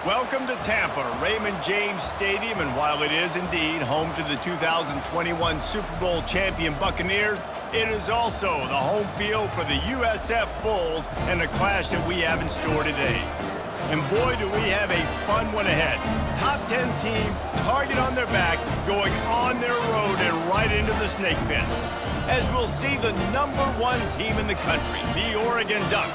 Welcome to Tampa, Raymond James Stadium, and while it is indeed home to the 2021 Super Bowl champion Buccaneers, it is also the home field for the USF Bulls and the clash that we have in store today. And boy, do we have a fun one ahead. Top 10 team, target on their back, going on their road and right into the snake pit. As we'll see the #1 team in the country, the Oregon Ducks,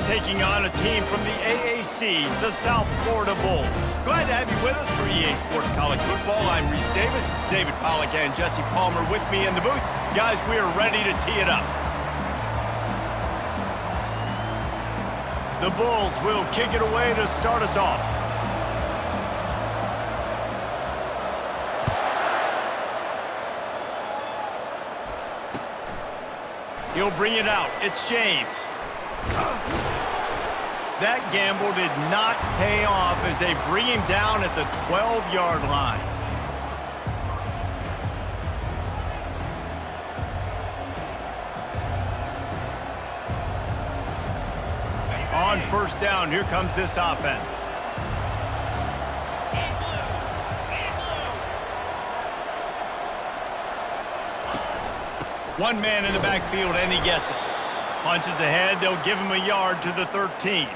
taking on a team from the AAC, the South Florida Bulls. Glad to have you with us for EA Sports College Football. I'm Reese Davis, David Pollack and Jesse Palmer with me in the booth. Guys, we are ready to tee it up. The Bulls will kick it away to start us off. He'll bring it out. It's James. That gamble did not pay off as they bring him down at the 12-yard line. On first down, here comes this offense. One man in the backfield, and he gets it. Punches ahead, they'll give him a yard to the 13.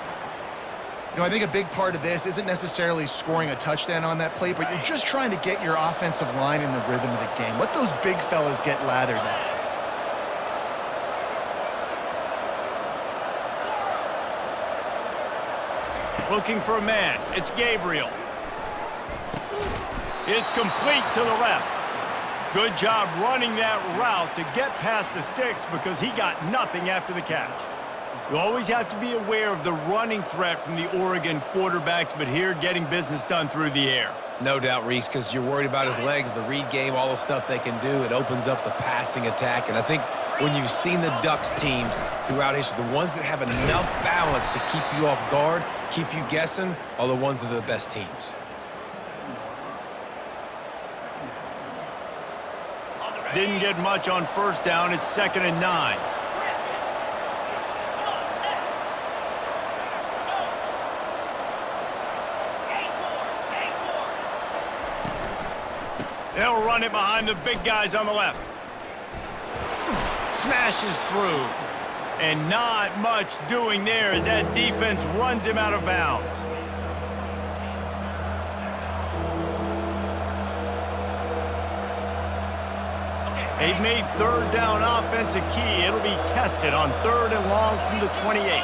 You know, I think a big part of this isn't necessarily scoring a touchdown on that play, but you're just trying to get your offensive line in the rhythm of the game. Let those big fellas get lathered out. Looking for a man. It's Gabriel. It's complete to the left. Good job running that route to get past the sticks because he got nothing after the catch. You always have to be aware of the running threat from the Oregon quarterbacks, but here getting business done through the air. No doubt, Reese, because you're worried about his legs, the read game, all the stuff they can do. It opens up the passing attack. And I think when you've seen the Ducks teams throughout history, the ones that have enough balance to keep you off guard, keep you guessing, are the ones that are the best teams. Didn't get much on first down. It's 2nd and 9. They'll run it behind the big guys on the left. Smashes through. And not much doing there as that defense runs him out of bounds. They've made third down offense a key. It'll be tested on 3rd and long from the 28.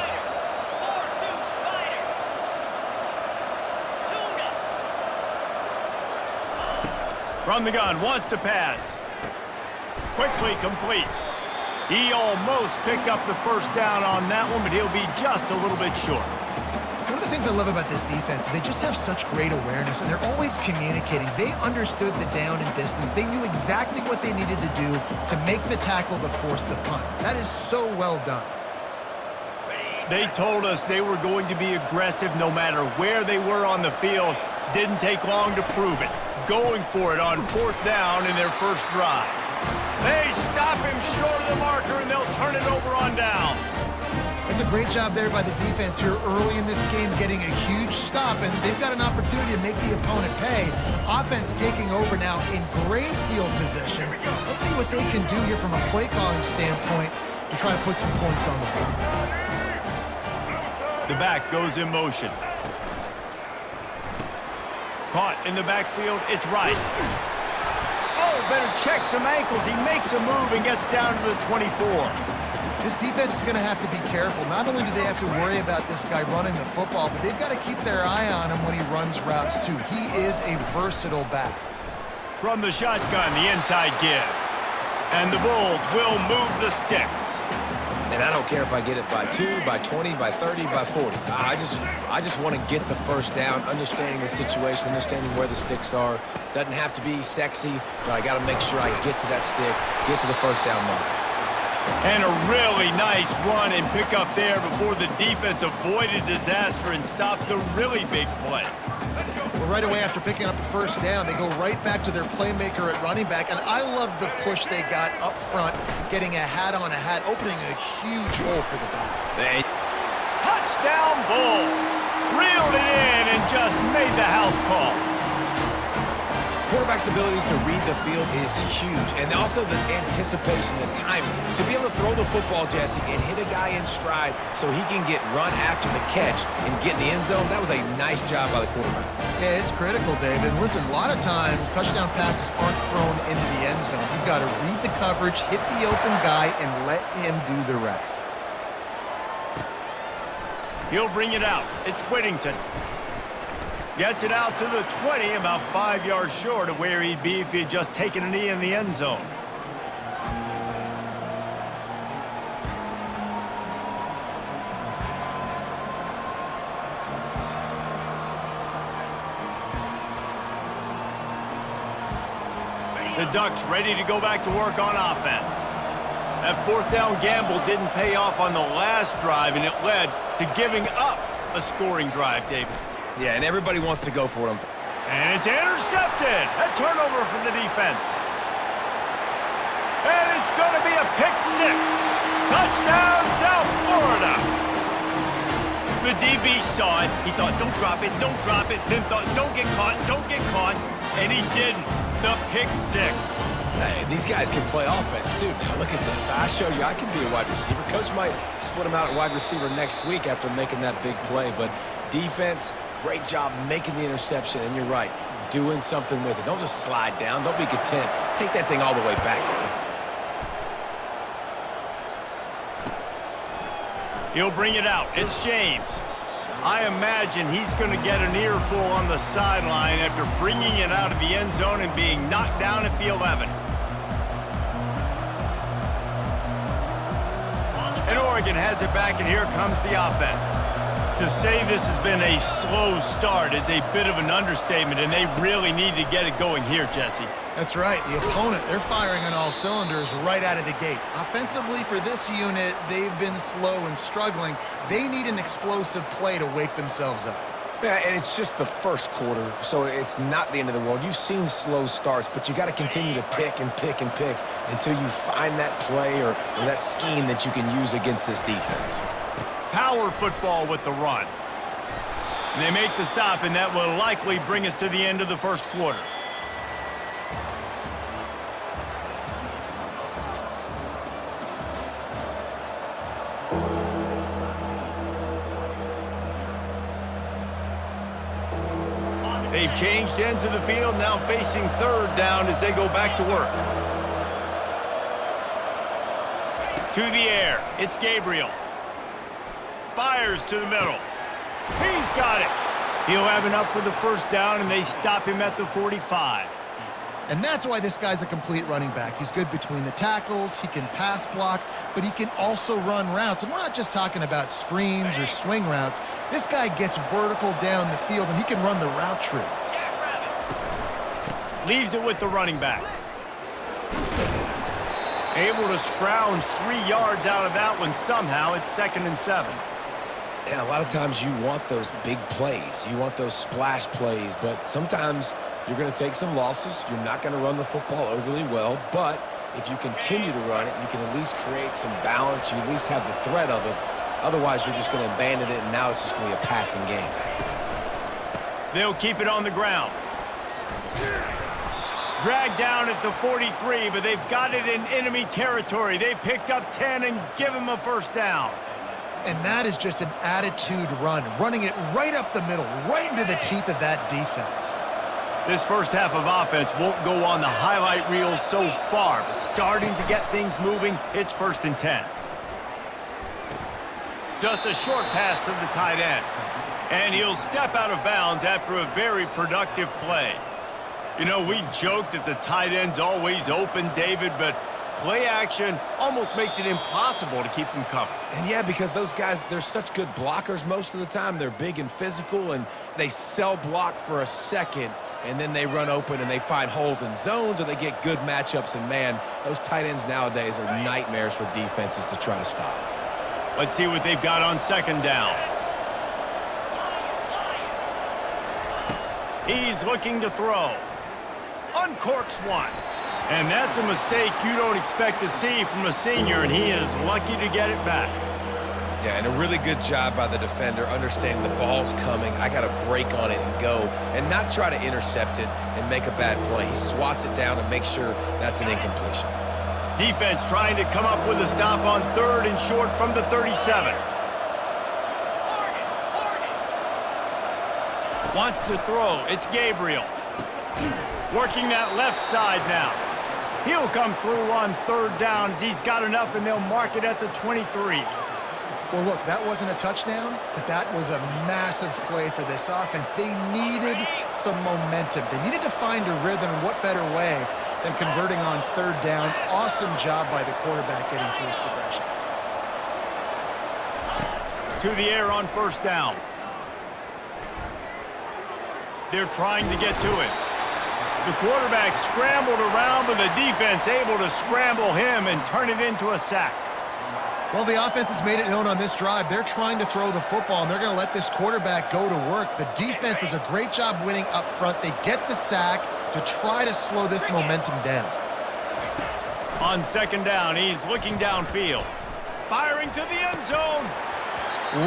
From the gun, wants to pass. Quickly complete. He almost picked up the first down on that one, but he'll be just a little bit short. One of the things I love about this defense is they just have such great awareness, and they're always communicating. They understood the down and distance. They knew exactly what they needed to do to make the tackle to force the punt. That is so well done. They told us they were going to be aggressive no matter where they were on the field. Didn't take long to prove it. Going for it on 4th down in their first drive. They stop him short of the marker, and they'll turn it over on downs. It's a great job there by the defense here early in this game, getting a huge stop, and they've got an opportunity to make the opponent pay. Offense taking over now in great field position. Let's see what they can do here from a play calling standpoint to try to put some points on the board. The back goes in motion. Caught in the backfield, it's right. Oh, better check some ankles. He makes a move and gets down to the 24. This defense is going to have to be careful. Not only do they have to worry about this guy running the football, but they've got to keep their eye on him when he runs routes too. He is a versatile back. From the shotgun, the inside give. And the Bulls will move the sticks. And I don't care if I get it by 2, by 20, by 30, by 40. I just want to get the first down, understanding the situation, understanding where the sticks are. Doesn't have to be sexy, but I got to make sure I get to that stick, get to the first down mark. And a really nice run and pick up there before the defense avoided disaster and stopped the really big play. Well, right away after picking up the first down, they go right back to their playmaker at running back. And I love the push they got up front, getting a hat on a hat, opening a huge hole for the back. Touchdown Bulls. Reeled it in and just made the house call. Quarterback's abilities to read the field is huge, and also the anticipation, the timing. To be able to throw the football, Jesse, and hit a guy in stride so he can get run after the catch and get in the end zone, that was a nice job by the quarterback. Yeah, it's critical, David. Listen, a lot of times touchdown passes aren't thrown into the end zone. You've got to read the coverage, hit the open guy, and let him do the rest. He'll bring it out. It's Whittington. Gets it out to the 20, about 5 yards short of where he'd be if he had just taken a knee in the end zone. The Ducks ready to go back to work on offense. That fourth down gamble didn't pay off on the last drive, and it led to giving up a scoring drive, David. Yeah, and everybody wants to go for it. And it's intercepted. A turnover for the defense. And it's going to be a pick six. Touchdown, South Florida. The DB saw it. He thought, don't drop it, don't drop it. Then thought, don't get caught, don't get caught. And he didn't. The pick six. Hey, these guys can play offense, too. Now, look at this. I showed you I can be a wide receiver. Coach might split him out at wide receiver next week after making that big play. But defense, great job making the interception. And you're right, doing something with it. Don't just slide down. Don't be content. Take that thing all the way back, man. He'll bring it out. It's James. I imagine he's going to get an earful on the sideline after bringing it out of the end zone and being knocked down at the 11. And Oregon has it back, and here comes the offense. To say this has been a slow start is a bit of an understatement, and they really need to get it going here, Jesse. That's right. The opponent, they're firing on all cylinders right out of the gate. Offensively for this unit, they've been slow and struggling. They need an explosive play to wake themselves up. Yeah, and it's just the first quarter, so it's not the end of the world. You've seen slow starts, but you got to continue to pick and pick and pick until you find that play or that scheme that you can use against this defense. Power football with the run. And they make the stop, and that will likely bring us to the end of the first quarter. They've changed ends of the field, now facing third down as they go back to work. To the air, it's Gabriel. Fires to the middle. He's got it. He'll have enough for the first down, and they stop him at the 45. And that's why this guy's a complete running back. He's good between the tackles, he can pass block, but he can also run routes. And we're not just talking about screens or swing routes. This guy gets vertical down the field, and he can run the route tree. Leaves it with the running back. Able to scrounge 3 yards out of that one somehow. It's 2nd and 7. And a lot of times you want those big plays. You want those splash plays, but sometimes you're going to take some losses. You're not going to run the football overly well, but if you continue to run it, you can at least create some balance. You at least have the threat of it. Otherwise, you're just going to abandon it, and now it's just going to be a passing game. They'll keep it on the ground. Dragged down at the 43, but they've got it in enemy territory. They picked up 10 and give him a first down. And that is just an attitude run, running it right up the middle, right into the teeth of that defense. This first half of offense won't go on the highlight reel so far, but starting to get things moving, it's 1st and 10. Just a short pass to the tight end. And he'll step out of bounds after a very productive play. You know, we joked that the tight end's always open, David, but play action almost makes it impossible to keep them covered. And yeah, because those guys, they're such good blockers most of the time. They're big and physical, and they sell block for a second, and then they run open and they find holes in zones, or they get good matchups. And man, those tight ends nowadays are nightmares for defenses to try to stop. Let's see what they've got on 2nd down. He's looking to throw. Uncorks one. And that's a mistake you don't expect to see from a senior, and he is lucky to get it back. Yeah, and a really good job by the defender understanding the ball's coming. I got to break on it and go and not try to intercept it and make a bad play. He swats it down and makes sure that's an incompletion. Defense trying to come up with a stop on 3rd and short from the 37. Wants to throw. It's Gabriel. Working that left side now. He'll come through on 3rd down as he's got enough, and they'll mark it at the 23. Well, look, that wasn't a touchdown, but that was a massive play for this offense. They needed some momentum. They needed to find a rhythm, and what better way than converting on 3rd down. Awesome job by the quarterback getting through his progression. To the air on 1st down. They're trying to get to it. The quarterback scrambled around, but the defense able to scramble him and turn it into a sack. Well, the offense has made it known on this drive. They're trying to throw the football, and they're going to let this quarterback go to work. The defense does a great job winning up front. They get the sack to try to slow this momentum down. On 2nd down, he's looking downfield. Firing to the end zone.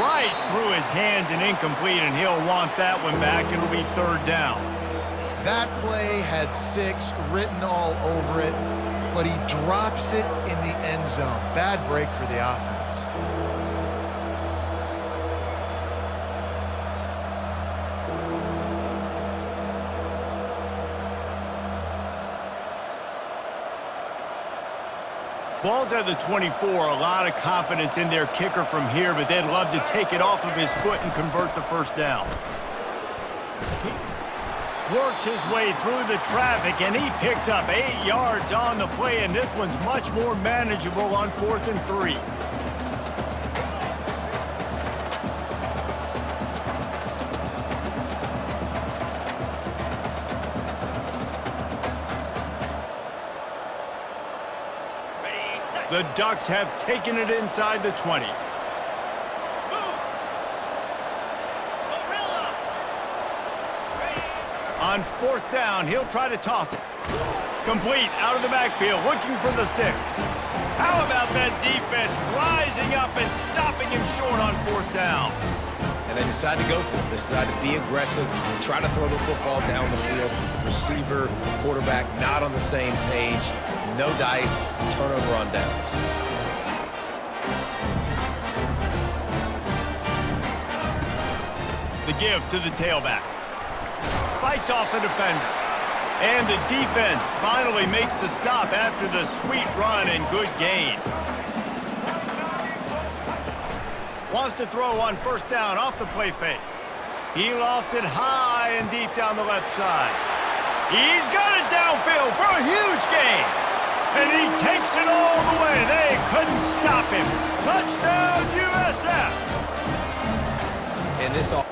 Right through his hands and incomplete, and he'll want that one back. It'll be 3rd down. That play had 6 written all over it, but he drops it in the end zone. Bad break for the offense. Ball's at the 24. A lot of confidence in their kicker from here, but they'd love to take it off of his foot and convert the 1st down. Works his way through the traffic, and he picks up 8 yards on the play, and this one's much more manageable on 4th and 3. The Ducks have taken it inside the 20. On 4th down, he'll try to toss it. Complete out of the backfield, looking for the sticks. How about that defense rising up and stopping him short on 4th down? And they decide to go for it. They decide to be aggressive, try to throw the football down the field. Receiver, quarterback, not on the same page. No dice, turnover on downs. The give to the tailback. Fights off a defender. And the defense finally makes the stop after the sweet run and good gain. Wants to throw on 1st down off the play fake. He lofts it high and deep down the left side. He's got it downfield for a huge gain. And he takes it all the way. They couldn't stop him. Touchdown, USF. And this all